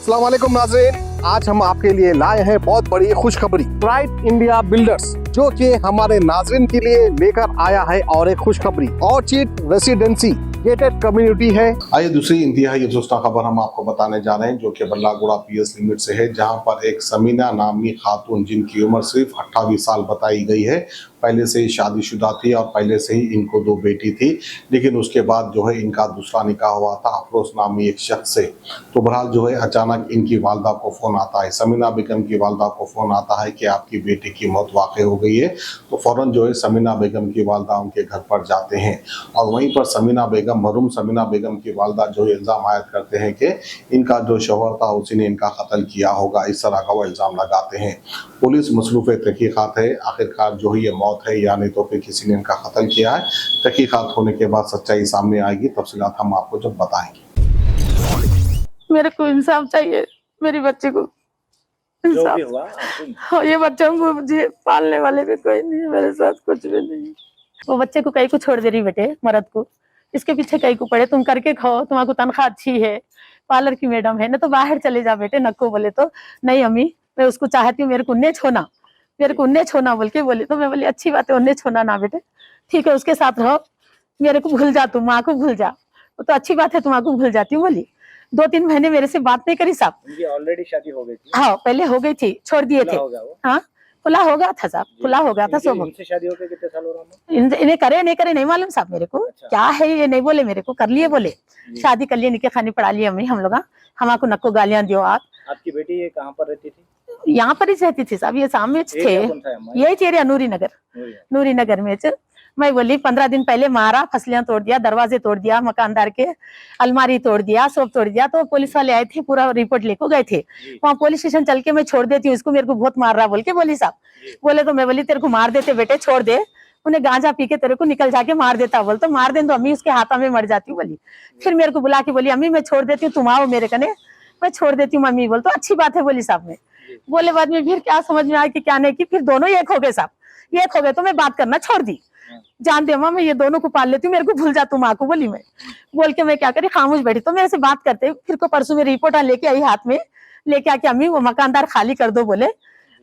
अस्सलाम वालेकुम नाज़रीन, आज हम आपके लिए लाए हैं बहुत बड़ी खुशखबरी। प्राइड इंडिया बिल्डर्स जो कि हमारे नाज़रीन के लिए लेकर आया है और एक खुशखबरी। ऑर्चिड रेसिडेंसी गेटेड कम्युनिटी है। आइए दूसरी इंतहाई अफसोसनाक खबर हम आपको बताने जा रहे हैं जो कि बल्लागुड़ा पीएस लिमिट से है, जहां पर एक समीना नामी खातून जिनकी उम्र सिर्फ 28 साल बताई गई है, पहले से ही शादीशुदा थी और पहले से ही इनको 2 बेटी थी, लेकिन उसके बाद जो है इनका दूसरा निकाह हुआ था अफरोज नामी एक शख्स से। तो बहरहाल जो है अचानक इनकी वालदा को फ़ोन आता है, समीना बेगम की वालदा को फ़ोन आता है कि आपकी बेटी की मौत वाक़ हो गई है। तो फ़ौरन जो है समीना बेगम की वालदा उनके घर पर जाते हैं और वहीं पर समीना बेगम, मरूम समीना बेगम की वालदा जो है इल्ज़ाम आयद करते हैं कि इनका जो शौहर था उसी ने इनका कत्ल किया होगा, इस तरह का वो इल्ज़ाम लगाते हैं। पुलिस मसरूफ़ तहक़ीक़ात है, आखिरकार जो है ये मौत है या नहीं तो फिर किसी ने इनका कत्ल किया है। तहक़ीक़ात होने के बाद सच्चाई सामने आएगी, तफसीलात हम आपको जब बताएंगे। मेरे को इंसाफ चाहिए, मेरी बच्ची को जो भी हुआ हाँ, ये बच्चों को मुझे पालने वाले भी कोई नहीं है, मेरे साथ कुछ भी नहीं। वो बच्चे को कहीं को छोड़ दे रही बेटे, मर्द को इसके पीछे कहीं को पड़े, तुम करके खाओ, तुम्हारे तनख्वाह अच्छी है, पार्लर की मैडम है ना, तो बाहर चले जा बेटे। नको बोले तो नहीं अम्मी मैं उसको चाहती हूँ, मेरे को उन्हें छोना, मेरे को उन्हें छोना बोल के बोले। तो मैं बोली अच्छी बात है, उन्हें छोना ना बेटे, ठीक है उसके साथ रहो, मेरे को भूल जा, तुम माँ को भूल जा। तो अच्छी बात है, तुम्हारा को भूल जाती हूँ बोली। 2-3 महीने मेरे से बात नहीं करी साहब। उनकी ऑलरेडी शादी हो गई थी? हाँ पहले हो गई थी, छोड़ दिए थे। हाँ खुला हो गया था साहब, खुला हो गया था सब। इनसे शादी होकर कितने साल हो रहा है? इन्हें करे नहीं करे नहीं मालूम साहब मेरे को। अच्छा। क्या है ये नहीं बोले मेरे को, कर लिए बोले, शादी कर लिए, निके खानी पड़ा लिए अम्मी हम लोग। हमारे नको गालियां दियो आप। आपकी बेटी ये कहाँ पर रहती थी? यहाँ पर ही रहती थी साहब, ये सामने थे, यही चेरिया नूरी नगर में। मैं बोली 15 दिन पहले मारा, फसलियां तोड़ दिया, दरवाजे तोड़ दिया, मकानदार के अलमारी तोड़ दिया, सब तोड़ दिया। तो पुलिस वाले आए थे, पूरा रिपोर्ट लेकर गए थे। वहाँ पुलिस स्टेशन चल के मैं छोड़ देती हूँ इसको, मेरे को बहुत मार रहा बोल के बोली साहब। बोले तो मैं बोली तेरे को मार देते बेटे, छोड़ दे, उन्हें गांजा पी के तेरे को निकल जाके मार देता। बोल तो मार दे तो अम्मी उसके हाथा में मर जाती हूँ बोली। फिर मेरे को बुला के बोली अम्मी मैं छोड़ देती हूँ, तुम आओ मेरे कने, मैं छोड़ देती हूँ मम्मी। बोल तो अच्छी बात है बोली साहब। में बोले बाद में फिर क्या समझ में आया कि क्या नहीं की, फिर दोनों एक हो गए साहब, एक हो गए। तो मैं बात करना छोड़ दी, जान दे माँ मैं ये दोनों को पाल लेती हूँ, मेरे को भूल जा तुम माँ को बोली। मैं बोल के मैं क्या करी, खामोश बैठी। तो मेरे से बात करते, फिर को परसों में रिपोर्ट लेके आई हाथ में, लेके आके अम्मी वो मकानदार खाली कर दो बोले,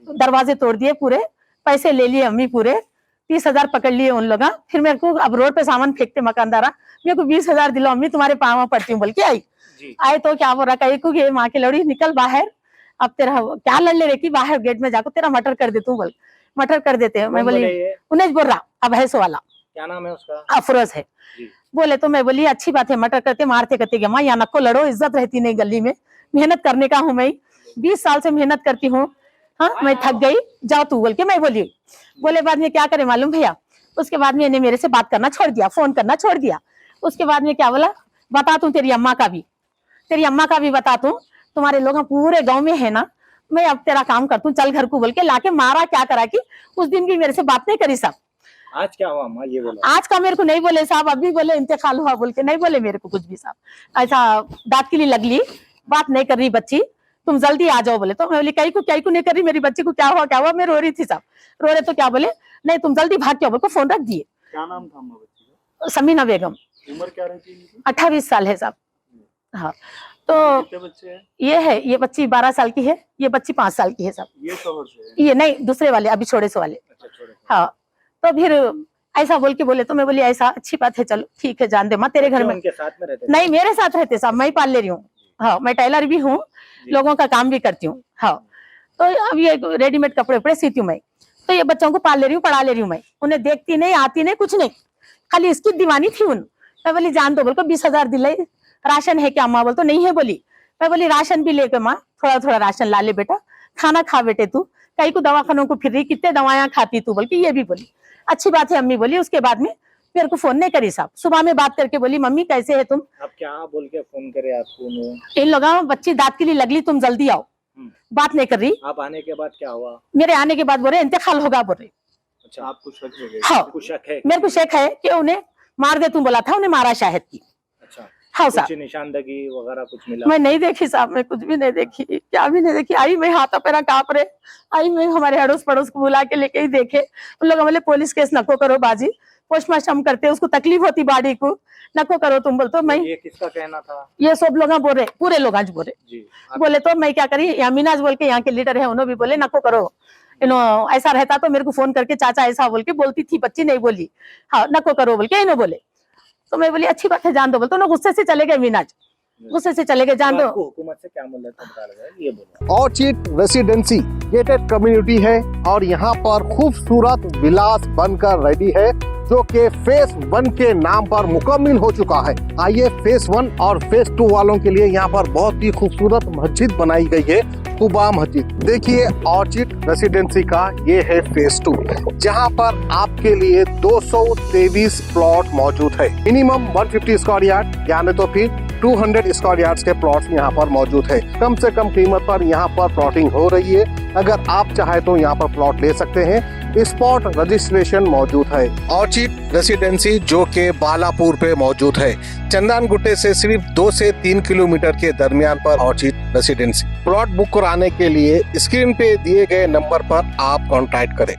दरवाजे तोड़ दिए पूरे, पैसे ले लिए अम्मी पूरे 30,000 पकड़ लिए उन लोग। फिर मेरे को अब रोड पे सामान फेंकते मकानदारा, मेरे को 20,000 दिलो अम्मी तुम्हारे पाँव पड़ती हूँ बोल के आई। आए तो क्या बोल रहा है माँ की लड़ी निकल बाहर, अब तेरा क्या लड़ ले रही बाहर गेट में जाकर, तेरा मटर कर देती हूँ बोल, मटर कर देते हैं। मैं बोली उन्हें बोल रहा अब है सो वाला, क्या नाम है उसका, अफरोज है। बोले तो मैं बोली अच्छी बात है, मटर करते मारते करते माँ यहाँ नको लड़ो, इज्जत रहती नहीं गली में, मेहनत करने का हूँ मैं, 20 साल से मेहनत करती हूँ। हाँ मैं थक गई, जाओ तू बोल के मैं बोली। बोले बाद में क्या करे मालूम भैया, उसके बाद में इन्हें मेरे से बात करना छोड़ दिया, फोन करना छोड़ दिया। उसके बाद में क्या बोला, बता तू तेरी अम्मा का भी बता तू, तुम्हारे लोग पूरे गाँव में है ना, मैं अब तेरा काम करता हूँ, चल घर को बोल के लाके मारा। क्या करा कि उस दिन भी मेरे से बात नहीं करी साहब। आज क्या हुआ अम्मा ये बोलो? आज का मेरे को नहीं बोले साहब, अभी बोले इंतकाल हुआ बोल के, नहीं बोले मेरे को कुछ भी साहब। ऐसा दांत के लिए लग ली, बात नहीं कर रही बच्ची, तुम जल्दी आ जाओ बोले। तो मैं बोली कहीं को नहीं कर रही, मेरी बच्ची को क्या हुआ, मैं रो रही थी साहब। रो रहे तो क्या बोले, नहीं तुम जल्दी भाग के आओ, को फोन रख दिए। क्या नाम था अम्मा बच्ची का? समीना बेगम। उम्र क्या रहती है? 28 साल है साहब। हाँ तो बच्चे हैं? ये बच्ची 12 साल की है, ये बच्ची 5 साल की है साहब। ये शोहर से है? ये नहीं दूसरे वाले, अभी छोड़े से वाले। हाँ तो फिर ऐसा बोल के बोले, तो मैं बोली ऐसा अच्छी बात है, चलो ठीक है जान दे माँ तेरे घर में। उनके साथ में रहते? नहीं मेरे साथ रहते साहब, मैं ही पाल ले रही हूँ। हाँ मैं टेलर भी हूँ, लोगों का काम भी करती हूँ। हाँ तो अब ये रेडीमेड कपड़े उपड़े सीती हूँ मैं, तो ये बच्चों को पाल ले रही हूँ, पढ़ा ले रही हूँ मैं, उन्हें देखती नहीं, आती नहीं, कुछ नहीं, खाली इसकी दीवानी थी उन। मैं बोली जान दो बोल को 20,000 दिलाई, राशन है क्या माँ, बोल तो नहीं है बोली। मैं बोली राशन भी लेके माँ, थोड़ा थोड़ा राशन ला ले बेटा, खाना खा बेटे तू, कहीं को दवाखानों को फिर रही, कितने दवाएं खाती तू बोल के, ये भी बोली। अच्छी बात है अम्मी बोली। उसके बाद में मेरे को फोन नहीं करी साहब, सुबह में बात करके बोली मम्मी कैसे है तुम। अब क्या बोल के फोन करे आपको? इन लोगों बच्ची दांत के लिए लगली, तुम जल्दी आओ, बात नहीं कर रही। आप आने के बाद क्या हुआ? मेरे आने के बाद बोल रहे इंतकाल होगा बोल रहे। अच्छा आपको शक है? हाँ आपको शक है? मेरे को शक है कि उन्हें मार दे, तुम बोला था, उन्हें मारा शायद की। अच्छा हाँ साहब। कुछ निशानदगी वगैरह कुछ मिला? मैं नहीं देखी साहब, मैं कुछ भी नहीं देखी, क्या भी नहीं देखी। आई मैं हाथा पैरा कांप रहे, आई मैं हमारे अड़ोस पड़ोस को बुला के लेके ही देखे। उन लोग बोले पुलिस केस नको करो बाजी, पोस्टमार्टम करते, उसको तकलीफ होती बॉडी को, नको करो तुम बोल तो मैं, ये किसका कहना था? ये सब लोग बोल रहे, पूरे लोग आज बोल रहे। जी बोले तो मैं क्या करी, अमीनाज बोल के यहाँ के लीडर है, उन्होंने भी बोले नको करो, ऐसा रहता तो मेरे को फोन करके चाचा ऐसा बोल के बोलती थी, बच्ची नहीं बोली, हाँ नको करो बोल के इन्होंने बोले। तो मैं बोली अच्छी बात है जान दो, बोलते तो गुस्से से चले गए मीनाज, गुस्से से चले गए, जान दो। आपको हुकूमत से क्या मिला था बता रहे हैं, ये बोलो। ऑर्चिड रेसिडेंसी गेटेड कम्युनिटी है और यहाँ पर खूबसूरत विलास बनकर रेडी है, जो कि फेस 1 के नाम पर मुकम्मल हो चुका है। आइए फेस 1 और फेस 2 वालों के लिए यहाँ पर बहुत ही खूबसूरत मस्जिद बनाई गई है, कुबा मस्जिद। देखिए ऑर्चिड रेसिडेंसी का ये है फेस 2, जहाँ पर आपके लिए 223 प्लॉट मौजूद है। मिनिमम 150 स्क्वायर यार्ड यानी तो फिर 200 स्क्वायर यार्ड्स के प्लॉट्स यहाँ पर मौजूद है। कम से कम कीमत पर यहाँ पर प्लॉटिंग हो रही है। अगर आप चाहे तो यहाँ पर प्लॉट ले सकते हैं। स्पॉट रजिस्ट्रेशन मौजूद है। ऑर्चिड रेसिडेंसी जो के बालापुर पे मौजूद है, चंदन गुट्टे से सिर्फ 2 से 3 किलोमीटर के दरमियान पर ऑर्चिड रेसिडेंसी। प्लॉट बुक कराने के लिए स्क्रीन पे दिए गए नंबर पर आप कॉन्टैक्ट करें।